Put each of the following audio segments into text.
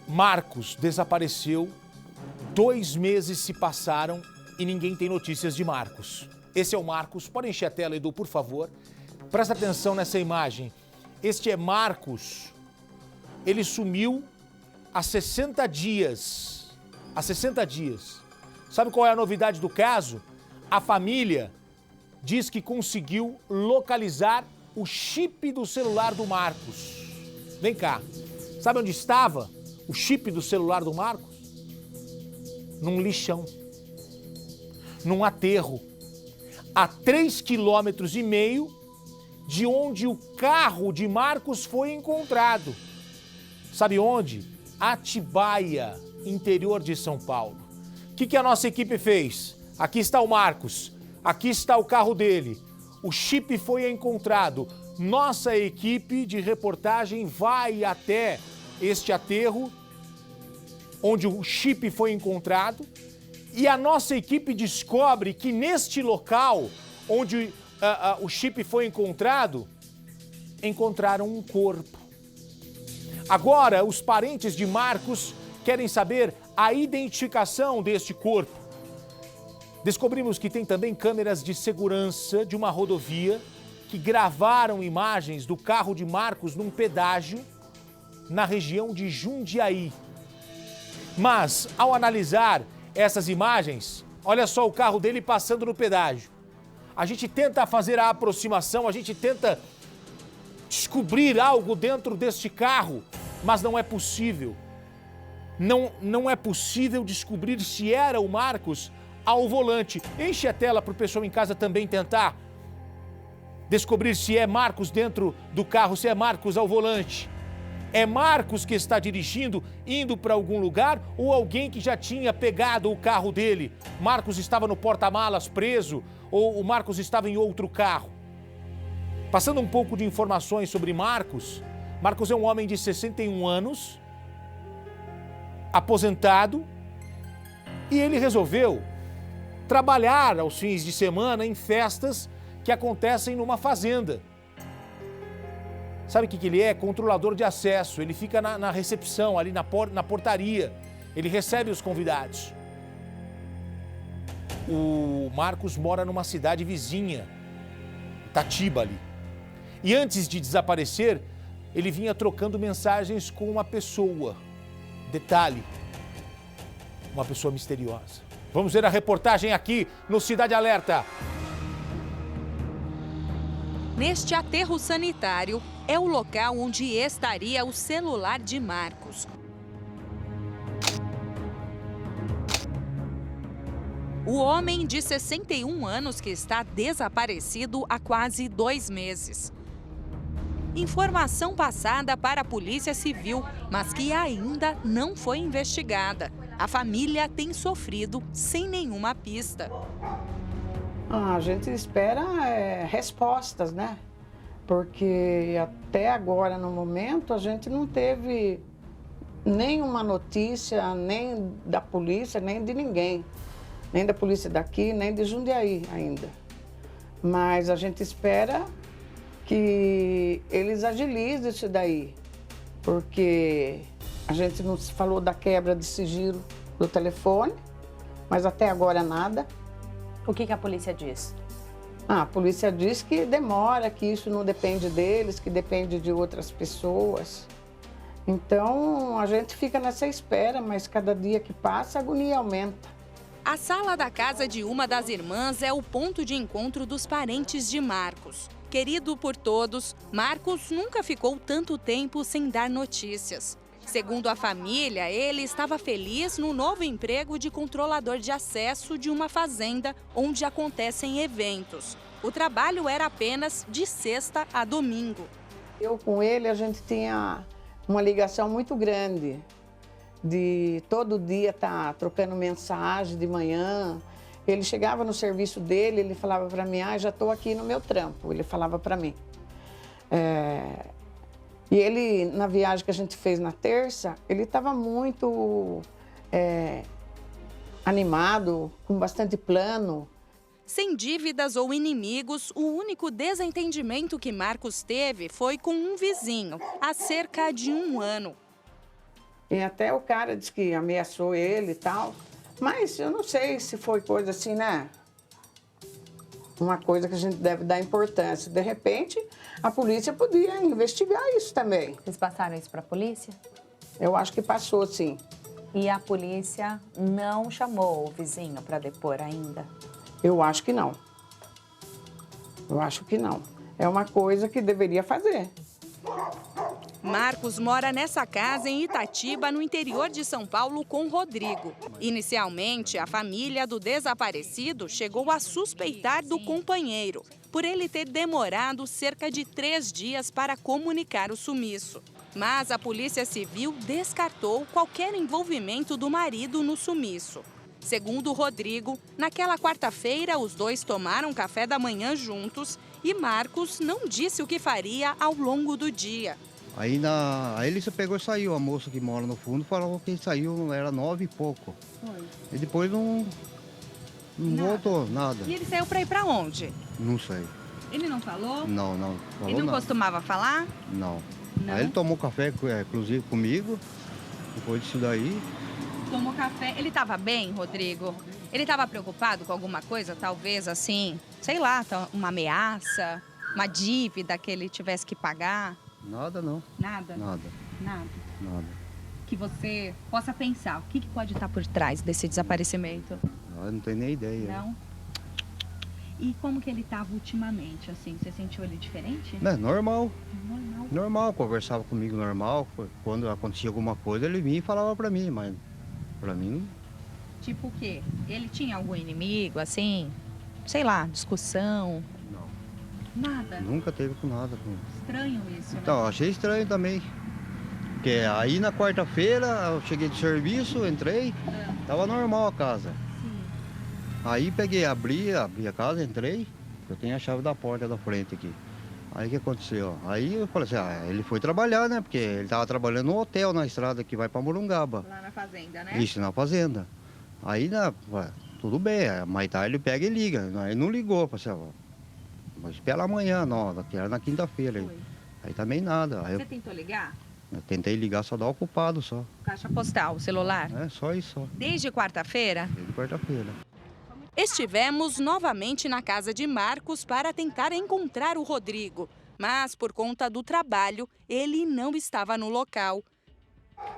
Marcos desapareceu, 2 meses se passaram e ninguém tem notícias de Marcos. Esse é o Marcos. Pode encher a tela, Edu, por favor. Presta atenção nessa imagem. Este é Marcos. Ele sumiu há 60 dias. Há 60 dias. Sabe qual é a novidade do caso? A família diz que conseguiu localizar o chip do celular do Marcos. Vem cá. Sabe onde estava o chip do celular do Marcos? Num lixão. Num aterro. A 3,5 km de onde o carro de Marcos foi encontrado. Sabe onde? Atibaia, interior de São Paulo. O que a nossa equipe fez? Aqui está o Marcos, aqui está o carro dele. O chip foi encontrado. Nossa equipe de reportagem vai até este aterro, onde o chip foi encontrado, e a nossa equipe descobre que neste local, onde o chip foi encontrado, encontraram um corpo. Agora, os parentes de Marcos querem saber a identificação deste corpo. Descobrimos que tem também câmeras de segurança de uma rodovia que gravaram imagens do carro de Marcos num pedágio na região de Jundiaí. Mas, ao analisar essas imagens, olha só o carro dele passando no pedágio. A gente tenta fazer a aproximação, a gente tenta descobrir algo dentro deste carro, mas não é possível. Não é possível descobrir se era o Marcos ao volante. Enche a tela para o pessoal em casa também tentar descobrir se é Marcos dentro do carro, se é Marcos ao volante. É Marcos que está dirigindo, indo para algum lugar, ou alguém que já tinha pegado o carro dele? Marcos estava no porta-malas preso, ou o Marcos estava em outro carro? Passando um pouco de informações sobre Marcos. Marcos é um homem de 61 anos, aposentado, e ele resolveu trabalhar aos fins de semana em festas que acontecem numa fazenda. Sabe o que ele é? Controlador de acesso. Ele fica na recepção, ali na portaria. Ele recebe os convidados. O Marcos mora numa cidade vizinha, Itatiba ali. E antes de desaparecer, ele vinha trocando mensagens com uma pessoa. Detalhe, uma pessoa misteriosa. Vamos ver a reportagem aqui no Cidade Alerta. Neste aterro sanitário é o local onde estaria o celular de Marcos. O homem de 61 anos que está desaparecido há quase 2 meses. Informação passada para a Polícia Civil, mas que ainda não foi investigada. A família tem sofrido sem nenhuma pista. A gente espera respostas, né? Porque até agora, no momento, a gente não teve nenhuma notícia, nem da polícia, nem de ninguém. Nem da polícia daqui, nem de Jundiaí ainda. Mas a gente espera que eles agilizem isso daí. Porque a gente não falou da quebra de sigilo do telefone, mas até agora nada. O que a polícia diz? A polícia diz que demora, que isso não depende deles, que depende de outras pessoas. Então, a gente fica nessa espera, mas cada dia que passa, a agonia aumenta. A sala da casa de uma das irmãs é o ponto de encontro dos parentes de Marcos. Querido por todos, Marcos nunca ficou tanto tempo sem dar notícias. Segundo a família, ele estava feliz no novo emprego de controlador de acesso de uma fazenda onde acontecem eventos. O trabalho era apenas de sexta a domingo. Eu com ele, a gente tinha uma ligação muito grande, de todo dia estar trocando mensagem de manhã. Ele chegava no serviço dele, ele falava para mim, já estou aqui no meu trampo, ele falava para mim. E ele, na viagem que a gente fez na terça, ele estava muito animado, com bastante plano. Sem dívidas ou inimigos, o único desentendimento que Marcos teve foi com um vizinho, há cerca de 1 ano. E até o cara disse que ameaçou ele e tal. Mas eu não sei se foi coisa assim, né? Uma coisa que a gente deve dar importância. De repente, a polícia podia investigar isso também. Vocês passaram isso para a polícia? Eu acho que passou, sim. E a polícia não chamou o vizinho para depor ainda? Eu acho que não. Eu acho que não. É uma coisa que deveria fazer. Marcos mora nessa casa em Itatiba, no interior de São Paulo, com Rodrigo. Inicialmente, a família do desaparecido chegou a suspeitar do companheiro, por ele ter demorado cerca de 3 dias para comunicar o sumiço. Mas a Polícia Civil descartou qualquer envolvimento do marido no sumiço. Segundo Rodrigo, naquela quarta-feira, os dois tomaram café da manhã juntos e Marcos não disse o que faria ao longo do dia. Aí ele se pegou e saiu, a moça que mora no fundo falou que saiu, era 9 e pouco. Foi. E depois não voltou, nada. E ele saiu para ir para onde? Não sei. Ele não falou? Não falou Ele não nada. costumava falar? Não. Não? Aí ele tomou café, inclusive comigo, depois disso daí. Tomou café. Ele estava bem, Rodrigo? Ele estava preocupado com alguma coisa, talvez assim, sei lá, uma ameaça, uma dívida que ele tivesse que pagar? Nada não. Nada? Nada. Nada. Que você possa pensar, o que pode estar por trás desse desaparecimento? Eu não tenho nem ideia. Não? E como que ele estava ultimamente, assim? Você sentiu ele diferente? Não, normal. Normal. Normal, conversava comigo normal. Quando acontecia alguma coisa, ele vinha e falava pra mim, mas pra mim não. Tipo o quê? Ele tinha algum inimigo, assim? Sei lá, discussão? Não. Nada? Nunca teve com nada. Estranho isso, né? Então, achei estranho também. Porque aí na quarta-feira eu cheguei de serviço, entrei, tava normal a casa. Sim. Aí peguei, abri a casa, entrei, eu tenho a chave da porta da frente aqui. Aí o que aconteceu? Aí eu falei assim, ele foi trabalhar, né? Porque ele tava trabalhando no hotel na estrada que vai pra Morungaba. Lá na fazenda, né? Isso, na fazenda. Aí, tudo bem, mais tarde ele pega e liga. Aí não ligou, falei assim, mas espera amanhã, não, que era na quinta-feira. Aí também nada. Aí Você tentou ligar? eu tentei ligar, só dá ocupado só. Caixa postal, celular? É, só isso, só. Desde quarta-feira? Desde quarta-feira. Estivemos novamente na casa de Marcos para tentar encontrar o Rodrigo, mas por conta do trabalho, ele não estava no local.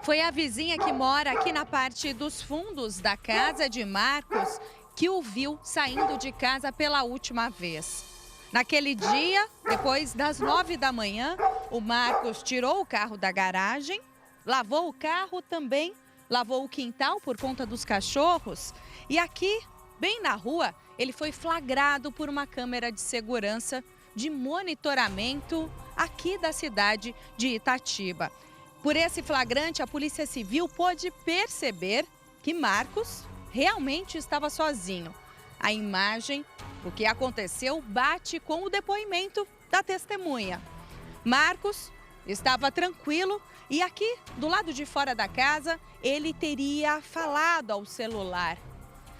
Foi a vizinha que mora aqui na parte dos fundos da casa de Marcos que o viu saindo de casa pela última vez. Naquele dia, depois das 9 da manhã, o Marcos tirou o carro da garagem, lavou o carro também, lavou o quintal por conta dos cachorros e aqui, bem na rua, ele foi flagrado por uma câmera de segurança de monitoramento aqui da cidade de Itatiba. Por esse flagrante, a Polícia Civil pôde perceber que Marcos realmente estava sozinho. A imagem do que aconteceu bate com o depoimento da testemunha. Marcos estava tranquilo e aqui, do lado de fora da casa, ele teria falado ao celular.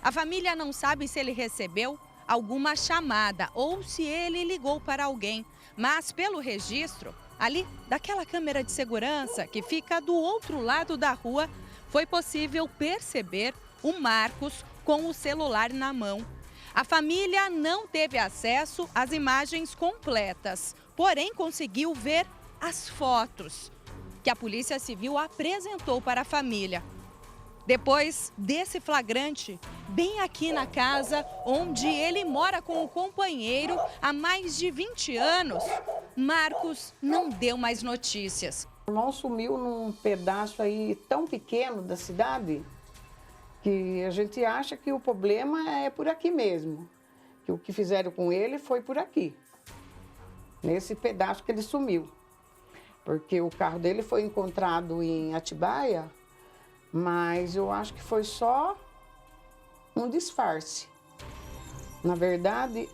A família não sabe se ele recebeu alguma chamada ou se ele ligou para alguém, mas pelo registro, ali daquela câmera de segurança que fica do outro lado da rua, foi possível perceber o Marcos com o celular na mão. A família não teve acesso às imagens completas, porém conseguiu ver as fotos que a Polícia Civil apresentou para a família. Depois desse flagrante, bem aqui na casa onde ele mora com o companheiro há mais de 20 anos, Marcos não deu mais notícias. O irmão sumiu num pedaço aí tão pequeno da cidade que a gente acha que o problema é por aqui mesmo. Que o que fizeram com ele foi por aqui, nesse pedaço que ele sumiu. Porque o carro dele foi encontrado em Atibaia, mas eu acho que foi só um disfarce. Na verdade,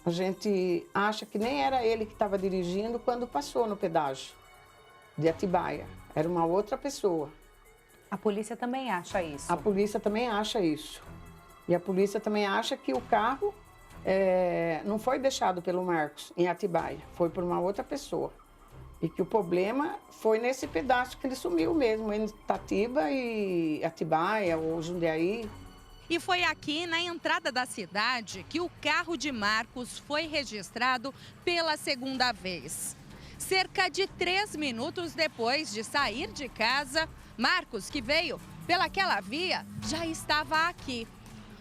a gente acha que nem era ele que estava dirigindo quando passou no pedágio de Atibaia. Era uma outra pessoa. A polícia também acha isso? A polícia também acha isso. E a polícia também acha que o carro não foi deixado pelo Marcos em Atibaia, foi por uma outra pessoa. E que o problema foi nesse pedaço que ele sumiu mesmo, entre Itatiba e Atibaia ou Jundiaí. E foi aqui na entrada da cidade que o carro de Marcos foi registrado pela segunda vez. Cerca de 3 minutos depois de sair de casa, Marcos, que veio pelaquela via, já estava aqui.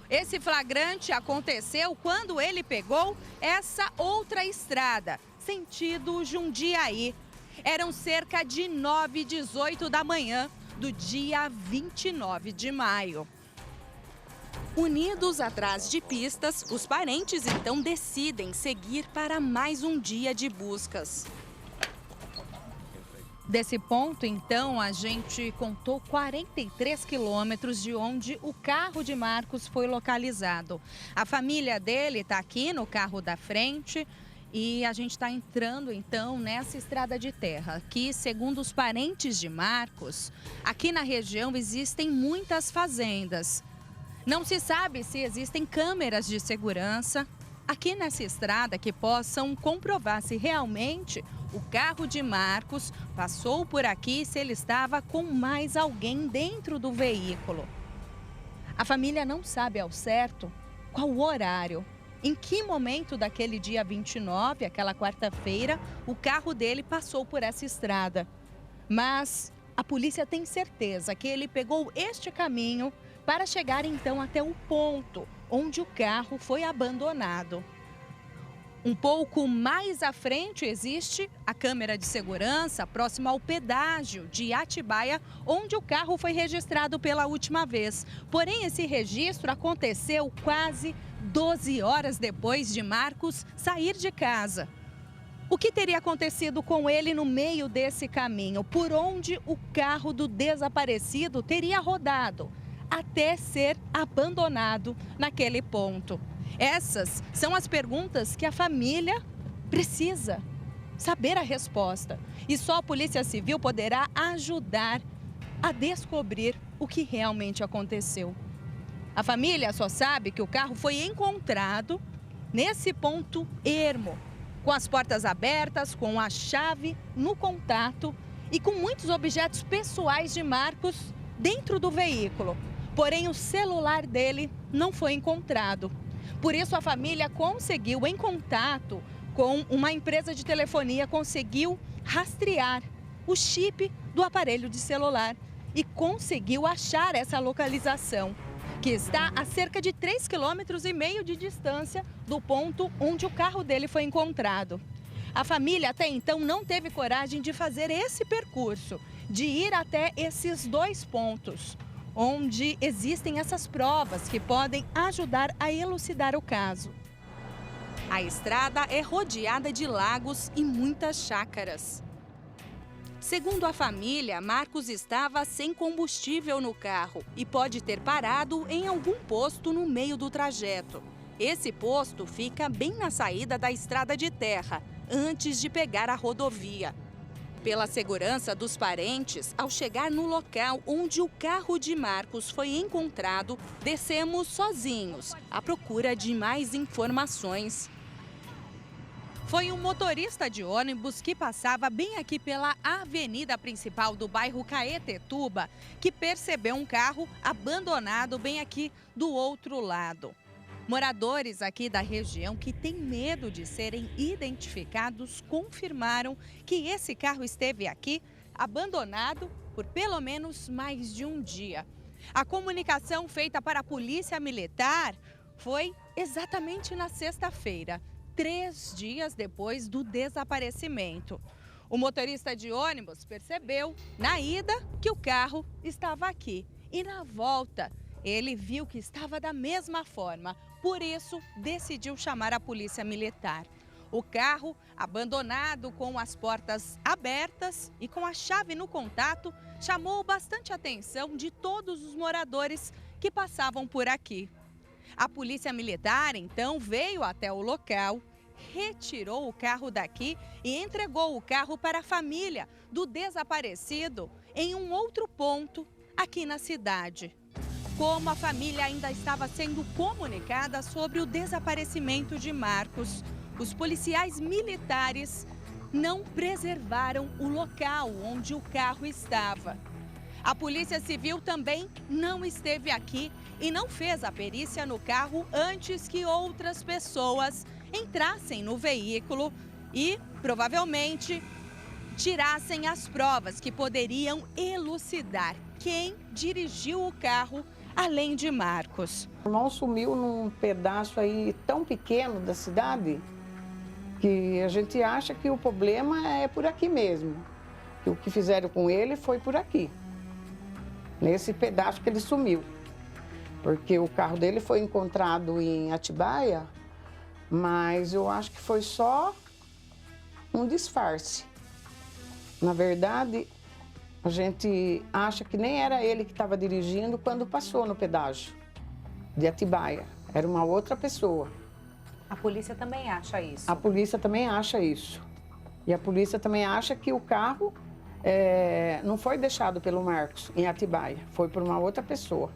Esse flagrante aconteceu quando ele pegou essa outra estrada, sentido Jundiaí. Eram cerca de 9h18 da manhã do dia 29 de maio. Unidos atrás de pistas, os parentes então decidem seguir para mais um dia de buscas. Desse ponto, então, a gente contou 43 quilômetros de onde o carro de Marcos foi localizado. A família dele está aqui no carro da frente e a gente está entrando, então, nessa estrada de terra. Que, segundo os parentes de Marcos, aqui na região existem muitas fazendas. Não se sabe se existem câmeras de segurança aqui nessa estrada que possam comprovar se realmente o carro de Marcos passou por aqui, se ele estava com mais alguém dentro do veículo. A família não sabe ao certo qual o horário, em que momento daquele dia 29, aquela quarta-feira, o carro dele passou por essa estrada. Mas a polícia tem certeza que ele pegou este caminho para chegar então até o ponto onde o carro foi abandonado. Um pouco mais à frente existe a câmera de segurança próxima ao pedágio de Atibaia, onde o carro foi registrado pela última vez. Porém, esse registro aconteceu quase 12 horas depois de Marcos sair de casa. O que teria acontecido com ele no meio desse caminho? Por onde o carro do desaparecido teria rodado até ser abandonado naquele ponto? Essas são as perguntas que a família precisa saber a resposta. E só a Polícia Civil poderá ajudar a descobrir o que realmente aconteceu. A família só sabe que o carro foi encontrado nesse ponto ermo, com as portas abertas, com a chave no contato e com muitos objetos pessoais de Marcos dentro do veículo. Porém, o celular dele não foi encontrado. Por isso, a família conseguiu, em contato com uma empresa de telefonia, conseguiu rastrear o chip do aparelho de celular e conseguiu achar essa localização, que está a cerca de 3,5 km de distância do ponto onde o carro dele foi encontrado. A família até então não teve coragem de fazer esse percurso, de ir até esses 2 pontos, onde existem essas provas que podem ajudar a elucidar o caso. A estrada é rodeada de lagos e muitas chácaras. Segundo a família, Marcos estava sem combustível no carro e pode ter parado em algum posto no meio do trajeto. Esse posto fica bem na saída da estrada de terra, antes de pegar a rodovia. Pela segurança dos parentes, ao chegar no local onde o carro de Marcos foi encontrado, descemos sozinhos, à procura de mais informações. Foi um motorista de ônibus que passava bem aqui pela avenida principal do bairro Caetetuba que percebeu um carro abandonado bem aqui do outro lado. Moradores aqui da região que têm medo de serem identificados confirmaram que esse carro esteve aqui abandonado por pelo menos mais de um dia. A comunicação feita para a Polícia Militar foi exatamente na sexta-feira, 3 dias depois do desaparecimento. O motorista de ônibus percebeu na ida que o carro estava aqui e na volta ele viu que estava da mesma forma, por isso decidiu chamar a Polícia Militar. O carro, abandonado com as portas abertas e com a chave no contato, chamou bastante a atenção de todos os moradores que passavam por aqui. A Polícia Militar, então, veio até o local, retirou o carro daqui e entregou o carro para a família do desaparecido em um outro ponto aqui na cidade. Como a família ainda estava sendo comunicada sobre o desaparecimento de Marcos, os policiais militares não preservaram o local onde o carro estava. A Polícia Civil também não esteve aqui e não fez a perícia no carro antes que outras pessoas entrassem no veículo e, provavelmente, tirassem as provas que poderiam elucidar quem dirigiu o carro, além de Marcos. O irmão sumiu num pedaço aí tão pequeno da cidade que a gente acha que o problema é por aqui mesmo. Que o que fizeram com ele foi por aqui, nesse pedaço que ele sumiu. Porque o carro dele foi encontrado em Atibaia, mas eu acho que foi só um disfarce. Na verdade, a gente acha que nem era ele que estava dirigindo quando passou no pedágio de Atibaia. Era uma outra pessoa. A polícia também acha isso? A polícia também acha isso. E a polícia também acha que o carro não foi deixado pelo Marcos em Atibaia, foi por uma outra pessoa.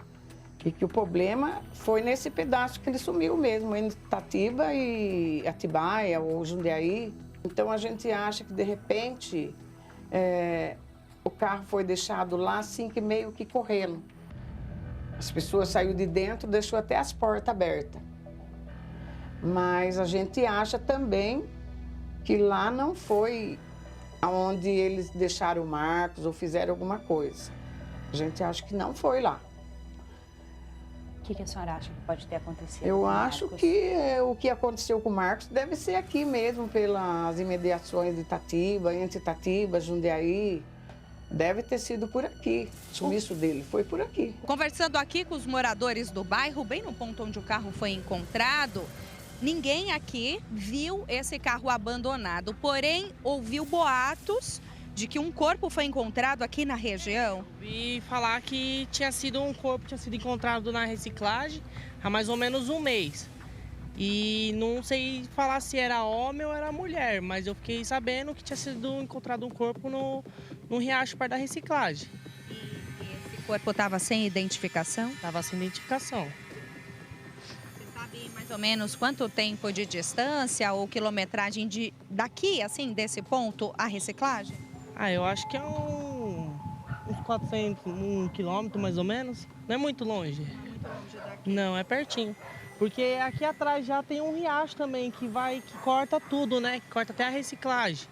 E que o problema foi nesse pedaço que ele sumiu mesmo, entre Itatiba e Atibaia ou Jundiaí. Então a gente acha que de repente o carro foi deixado lá assim que meio que correndo. As pessoas saíram de dentro, deixou até as portas abertas. Mas a gente acha também que lá não foi onde eles deixaram o Marcos ou fizeram alguma coisa. A gente acha que não foi lá. O que a senhora acha que pode ter acontecido? Eu com o acho Marcos? que o que aconteceu com o Marcos deve ser aqui mesmo, pelas imediações de Itatiba, entre Itatiba, Jundiaí. Deve ter sido por aqui. O sumiço dele foi por aqui. Conversando aqui com os moradores do bairro, bem no ponto onde o carro foi encontrado, ninguém aqui viu esse carro abandonado, porém ouviu boatos de que um corpo foi encontrado aqui na região. Vi falar que um corpo tinha sido encontrado na reciclagem há mais ou menos um mês. E não sei falar se era homem ou era mulher, mas eu fiquei sabendo que tinha sido encontrado um corpo no riacho perto da reciclagem. E esse corpo estava sem identificação? Estava sem identificação. Você sabe mais ou menos quanto tempo de distância ou quilometragem daqui, assim, desse ponto, à reciclagem? Eu acho que é uns 400, 1 quilômetro mais ou menos. Não é muito longe. Muito longe daqui. Não, é pertinho. Porque aqui atrás já tem um riacho também que corta tudo, né? Que corta até a reciclagem.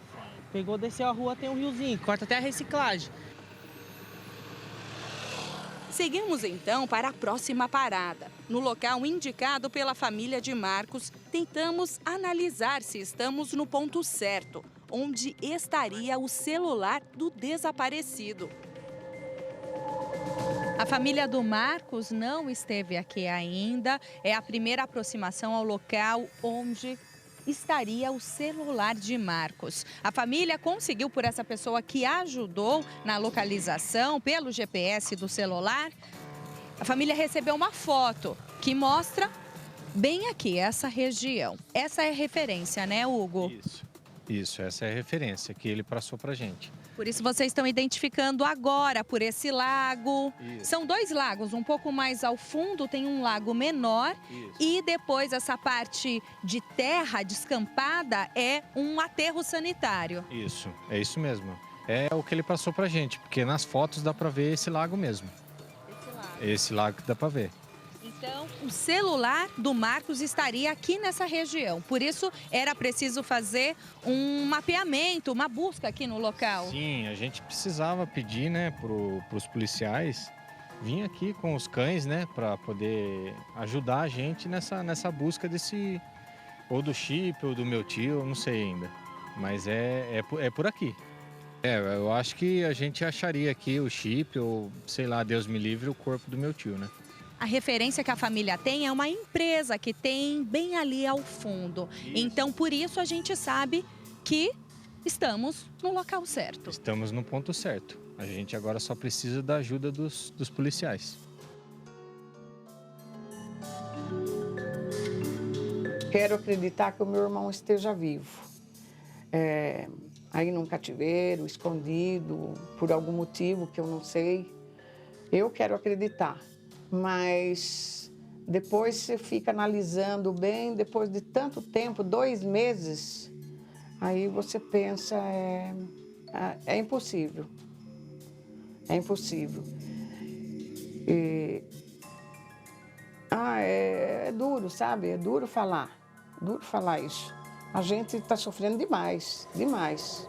Pegou, desceu a rua, tem um riozinho, corta até a reciclagem. Seguimos então para a próxima parada. No local indicado pela família de Marcos, tentamos analisar se estamos no ponto certo, onde estaria o celular do desaparecido. A família do Marcos não esteve aqui ainda. É a primeira aproximação ao local onde estaria o celular de Marcos. A família conseguiu, por essa pessoa que ajudou na localização pelo GPS do celular, a família recebeu uma foto que mostra bem aqui, essa região. Essa é a referência, né, Hugo? Isso, essa é a referência que ele passou pra gente. Por isso vocês estão identificando agora por esse lago. Isso. São dois lagos, um pouco mais ao fundo tem um lago menor. Isso. E depois essa parte de terra descampada é um aterro sanitário. Isso, é isso mesmo. É o que ele passou pra gente, porque nas fotos dá pra ver esse lago mesmo. Esse lago que dá pra ver. Então, o celular do Marcos estaria aqui nessa região. Por isso, era preciso fazer um mapeamento, uma busca aqui no local. Sim, a gente precisava pedir, né, pros policiais vir aqui com os cães, né, para poder ajudar a gente nessa busca desse, ou do chip, ou do meu tio, não sei ainda. Mas é por aqui. Eu acho que a gente acharia aqui o chip, ou sei lá, Deus me livre, o corpo do meu tio, né? A referência que a família tem é uma empresa que tem bem ali ao fundo. Isso. Então, por isso, a gente sabe que estamos no local certo. Estamos no ponto certo. A gente agora só precisa da ajuda dos policiais. Quero acreditar que o meu irmão esteja vivo. Aí num cativeiro, escondido, por algum motivo que eu não sei. Eu quero acreditar. Mas depois você fica analisando bem, depois de tanto tempo, 2 meses, Aí você pensa, é impossível. É impossível. É duro, sabe? É duro falar isso. A gente está sofrendo demais, demais.